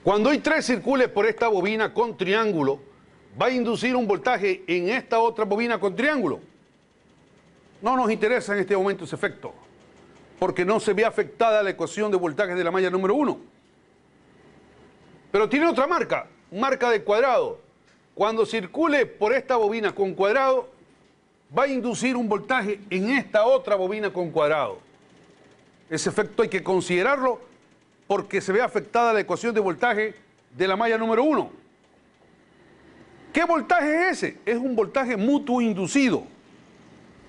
Cuando hay 3 circules por esta bobina con triángulo, va a inducir un voltaje en esta otra bobina con triángulo. No nos interesa en este momento ese efecto, porque no se ve afectada la ecuación de voltajes de la malla número 1. Pero tiene otra marca de cuadrado. Cuando circule por esta bobina con cuadrado, va a inducir un voltaje en esta otra bobina con cuadrado. Ese efecto hay que considerarlo porque se ve afectada la ecuación de voltaje de la malla número 1. ¿Qué voltaje es ese? Es un voltaje mutuo inducido.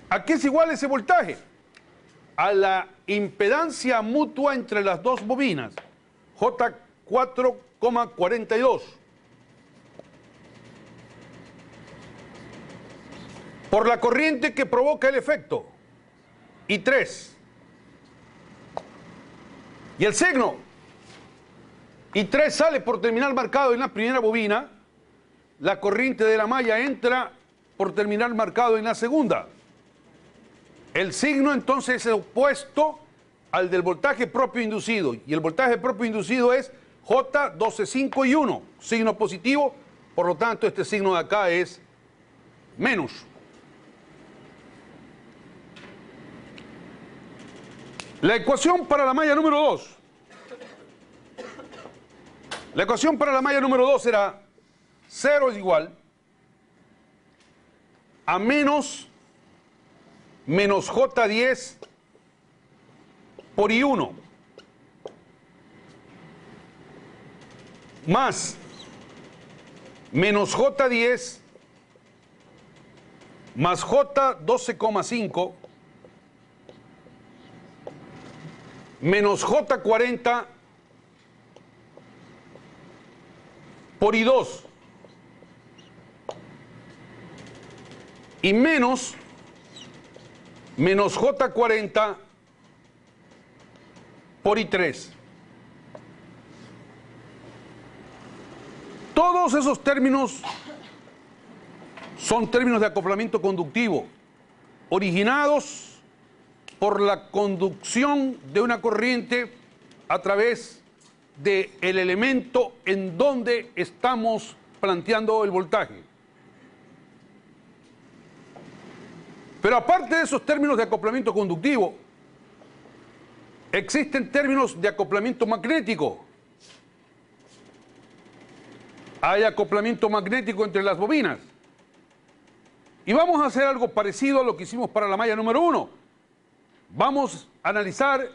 ¿A qué es igual ese voltaje? A la impedancia mutua entre las dos bobinas, J4,42. Por la corriente que provoca el efecto, I3. Y el signo, I3 sale por terminal marcado en la primera bobina, la corriente de la malla entra por terminal marcado en la segunda. El signo entonces es opuesto al del voltaje propio inducido, y el voltaje propio inducido es J12,5 y 1, signo positivo, por lo tanto este signo de acá es menos. La ecuación para la malla número 2. La ecuación para la malla número 2 será 0 es igual a menos J10 por I1 más menos J10 más J12,5 menos J40 por I2 y menos J40 por I3. Todos esos términos son términos de acoplamiento conductivo, originados por la conducción de una corriente a través del elemento en donde estamos planteando el voltaje. Pero aparte de esos términos de acoplamiento conductivo, existen términos de acoplamiento magnético. Hay acoplamiento magnético entre las bobinas. Y vamos a hacer algo parecido a lo que hicimos para la malla número 1. Vamos a analizar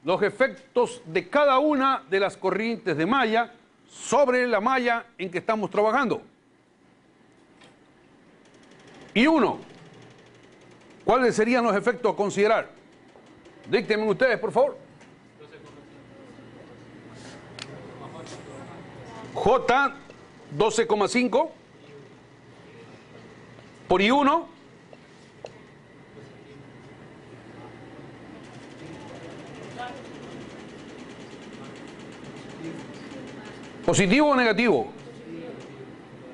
los efectos de cada una de las corrientes de malla sobre la malla en que estamos trabajando. Y 1. ¿Cuáles serían los efectos a considerar? Díctenme ustedes, por favor. J12,5 por I1 ¿positivo o negativo?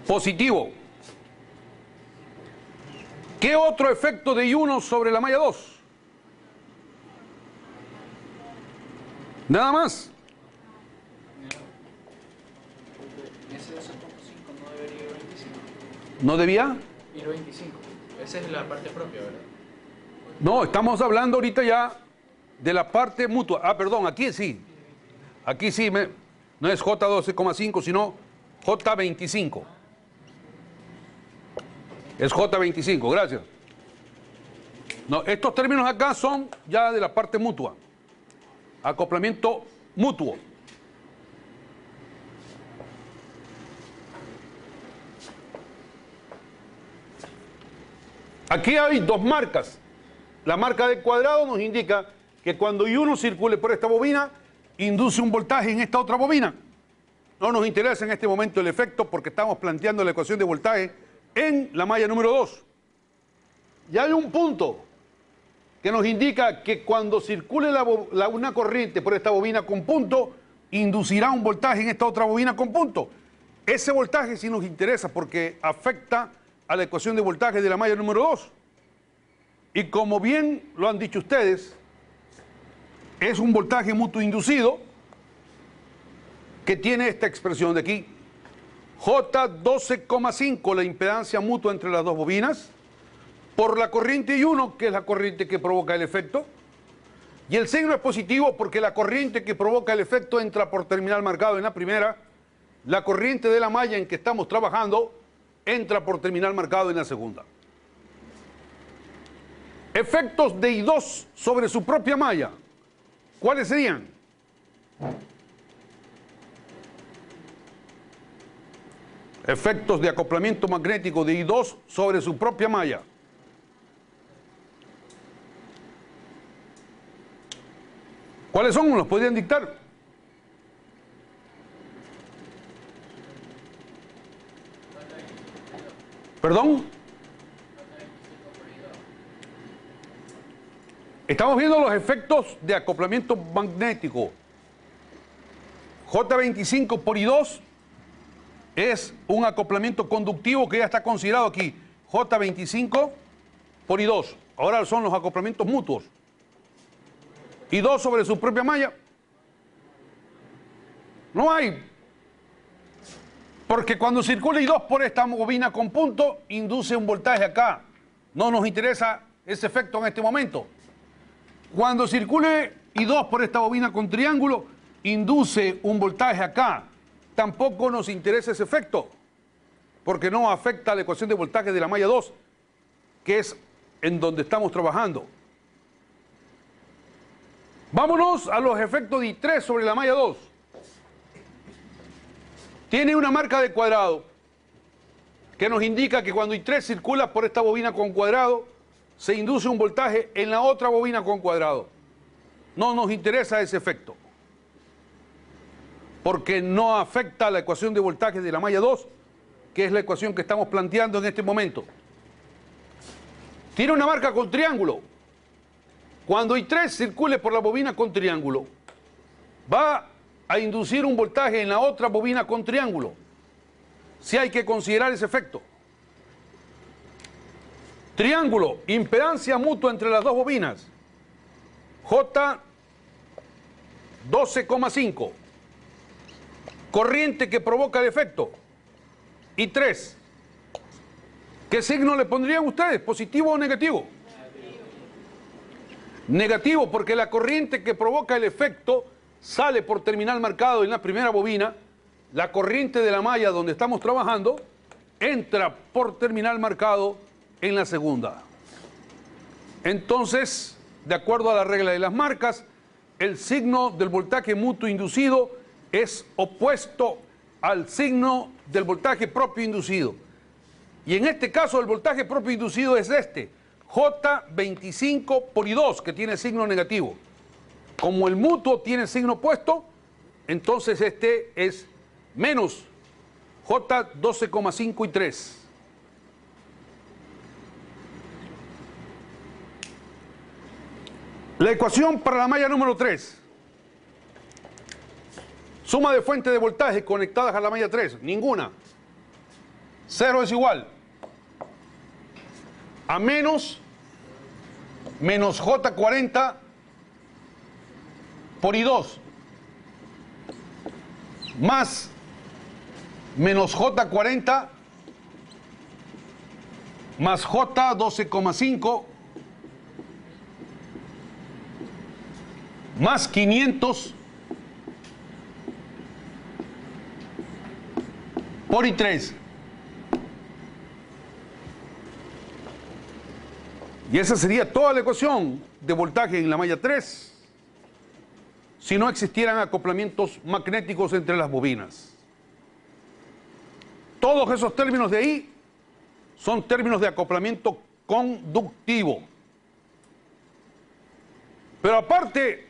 Positivo. ¿Qué otro efecto de I1 sobre la malla 2? Nada más. Ese 12,5 no debería ir a 25. ¿No debía? Ir a 25. Esa es la parte propia, ¿verdad? No, estamos hablando ahorita ya de la parte mutua. Ah, perdón, aquí sí. Aquí sí, no es J12,5, sino J25. Es J25, gracias. No, estos términos acá son ya de la parte mutua. Acoplamiento mutuo. Aquí hay dos marcas. La marca de cuadrado nos indica que cuando I1 circule por esta bobina, induce un voltaje en esta otra bobina. No nos interesa en este momento el efecto porque estamos planteando la ecuación de voltaje en la malla número 2. Y hay un punto que nos indica que cuando circule una corriente por esta bobina con punto, inducirá un voltaje en esta otra bobina con punto. Ese voltaje sí nos interesa porque afecta a la ecuación de voltaje de la malla número 2. Y como bien lo han dicho ustedes, es un voltaje mutuo inducido que tiene esta expresión de aquí. J12,5, la impedancia mutua entre las dos bobinas, por la corriente I1, que es la corriente que provoca el efecto. Y el signo es positivo porque la corriente que provoca el efecto entra por terminal marcado en la primera. La corriente de la malla en que estamos trabajando entra por terminal marcado en la segunda. Efectos de I2 sobre su propia malla. ¿Cuáles serían? Efectos de acoplamiento magnético de I2 sobre su propia malla. ¿Cuáles son? ¿Los podrían dictar? ¿Perdón? Estamos viendo los efectos de acoplamiento magnético. J25 por I2 es un acoplamiento conductivo que ya está considerado aquí. J25 por I2. Ahora son los acoplamientos mutuos. I2 sobre su propia malla. No hay. Porque cuando circula I2 por esta bobina con punto, induce un voltaje acá. No nos interesa ese efecto en este momento. Cuando circule I2 por esta bobina con triángulo, induce un voltaje acá. Tampoco nos interesa ese efecto, porque no afecta a la ecuación de voltaje de la malla 2, que es en donde estamos trabajando. Vámonos a los efectos de I3 sobre la malla 2. Tiene una marca de cuadrado que nos indica que cuando I3 circula por esta bobina con cuadrado, se induce un voltaje en la otra bobina con cuadrado. No nos interesa ese efecto, porque no afecta a la ecuación de voltaje de la malla 2, que es la ecuación que estamos planteando en este momento. Tiene una marca con triángulo. Cuando I3 circule por la bobina con triángulo, va a inducir un voltaje en la otra bobina con triángulo. Si hay que considerar ese efecto. Triángulo, impedancia mutua entre las dos bobinas. J12,5. Corriente que provoca el efecto. I3. ¿Qué signo le pondrían ustedes? ¿Positivo o negativo? Negativo, porque la corriente que provoca el efecto sale por terminal marcado en la primera bobina. La corriente de la malla donde estamos trabajando entra por terminal marcado en la segunda. Entonces, de acuerdo a la regla de las marcas, el signo del voltaje mutuo inducido es opuesto al signo del voltaje propio inducido. Y en este caso el voltaje propio inducido es este, J25 por I2, que tiene signo negativo. Como el mutuo tiene signo opuesto, entonces este es menos J12,5 y 3. La ecuación para la malla número 3. Suma de fuentes de voltaje conectadas a la malla 3. Ninguna. 0 es igual a menos J40 por I2 más menos J40 más J12,5 más 500 por I3. Y esa sería toda la ecuación de voltaje en la malla 3 si no existieran acoplamientos magnéticos entre las bobinas. Todos esos términos de ahí son términos de acoplamiento conductivo. Pero aparte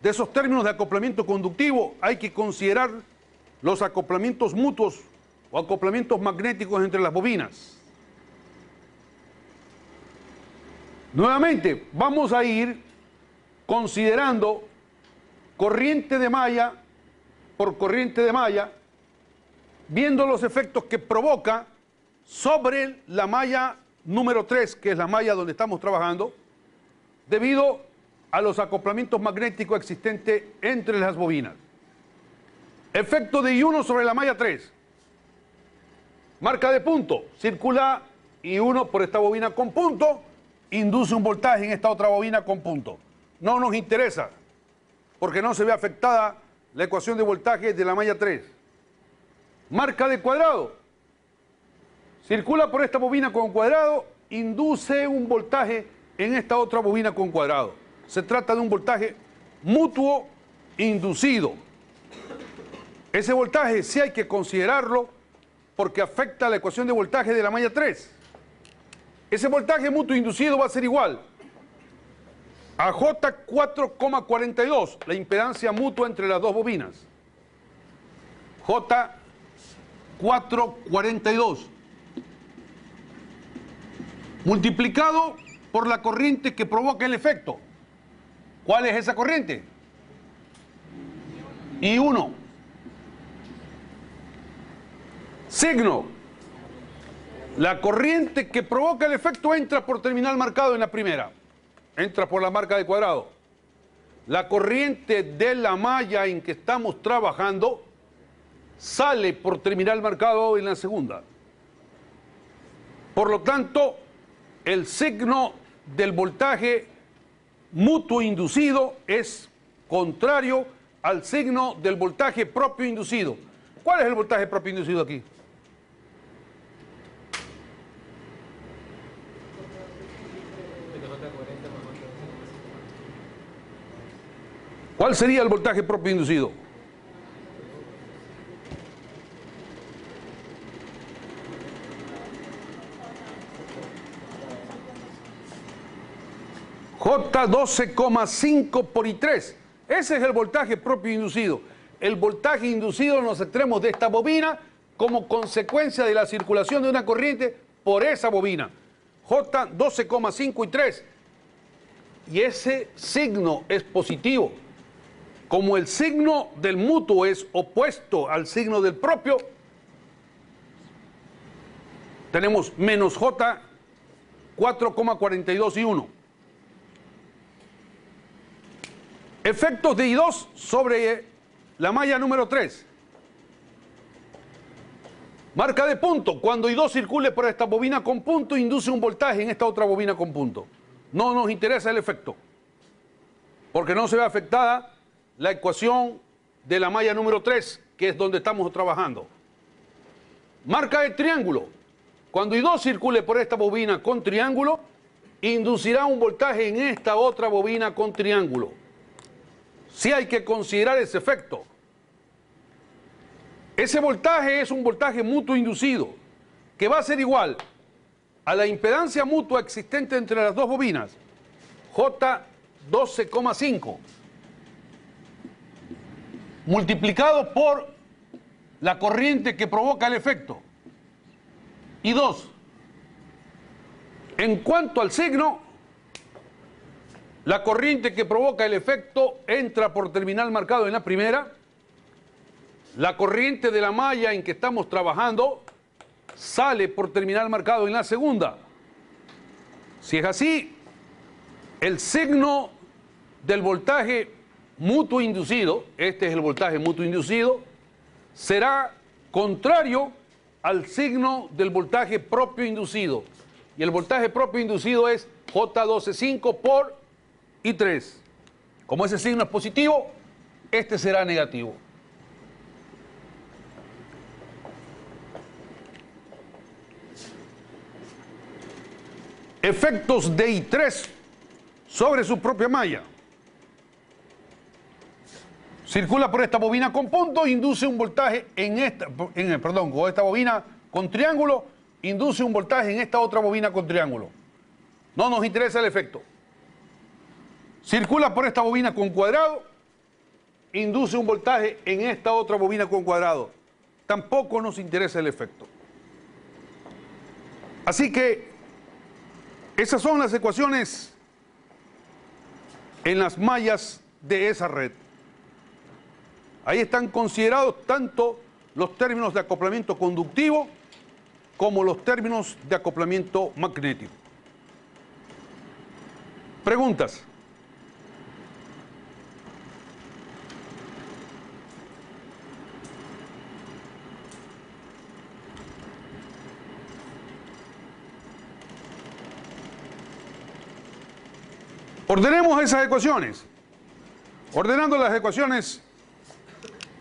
de esos términos de acoplamiento conductivo, hay que considerar los acoplamientos mutuos o acoplamientos magnéticos entre las bobinas. Nuevamente, vamos a ir considerando corriente de malla por corriente de malla, viendo los efectos que provoca sobre la malla número 3, que es la malla donde estamos trabajando, debido a los acoplamientos magnéticos existentes entre las bobinas. Efecto de I1 sobre la malla 3. Marca de punto. Circula I1 por esta bobina con punto. Induce un voltaje en esta otra bobina con punto. No nos interesa, porque no se ve afectada la ecuación de voltaje de la malla 3. Marca de cuadrado. Circula por esta bobina con cuadrado. Induce un voltaje en esta otra bobina con cuadrado. Se trata de un voltaje mutuo inducido. Ese voltaje sí hay que considerarlo porque afecta la ecuación de voltaje de la malla 3. Ese voltaje mutuo inducido va a ser igual a J4,42, la impedancia mutua entre las dos bobinas. J442 multiplicado por la corriente que provoca el efecto. ¿Cuál es esa corriente? I1. Signo. La corriente que provoca el efecto entra por terminal marcado en la primera. Entra por la marca de cuadrado. La corriente de la malla en que estamos trabajando sale por terminal marcado en la segunda. Por lo tanto, el signo del voltaje mutuo inducido es contrario al signo del voltaje propio inducido. ¿Cuál es el voltaje propio inducido aquí? ¿Cuál sería el voltaje propio inducido? J12,5 por I3. Ese es el voltaje propio inducido. El voltaje inducido en los extremos de esta bobina como consecuencia de la circulación de una corriente por esa bobina. J12,5 I3. Y ese signo es positivo. Como el signo del mutuo es opuesto al signo del propio, tenemos menos J 4,42 y 1. Efectos de I2 sobre la malla número 3. Marca de punto. Cuando I2 circule por esta bobina con punto, induce un voltaje en esta otra bobina con punto. No nos interesa el efecto, porque no se ve afectada la ecuación de la malla número 3, que es donde estamos trabajando. Marca de triángulo. Cuando I2 circule por esta bobina con triángulo, inducirá un voltaje en esta otra bobina con triángulo. Sí hay que considerar ese efecto. Ese voltaje es un voltaje mutuo inducido, que va a ser igual a la impedancia mutua existente entre las dos bobinas, J12,5. multiplicado por la corriente que provoca el efecto. Y 2. En cuanto al signo, la corriente que provoca el efecto entra por terminal marcado en la primera. La corriente de la malla en que estamos trabajando sale por terminal marcado en la segunda. Si es así, el signo del voltaje mutuo inducido, este es el voltaje mutuo inducido, será contrario al signo del voltaje propio inducido. Y el voltaje propio inducido es J12,5 por I3. Como ese signo es positivo, este será negativo. Efectos de I3 sobre su propia malla. Circula por esta bobina con punto, induce un voltaje con esta bobina con triángulo, induce un voltaje en esta otra bobina con triángulo. No nos interesa el efecto. Circula por esta bobina con cuadrado, induce un voltaje en esta otra bobina con cuadrado. Tampoco nos interesa el efecto. Así que esas son las ecuaciones en las mallas de esa red. Ahí están considerados tanto los términos de acoplamiento conductivo como los términos de acoplamiento magnético. Preguntas. Ordenemos esas ecuaciones. Ordenando las ecuaciones,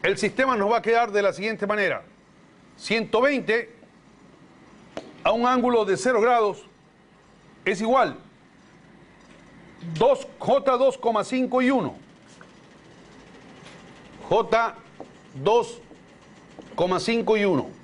el sistema nos va a quedar de la siguiente manera. 120 a un ángulo de 0 grados es igual J2,5 y 1. J2,5 y 1.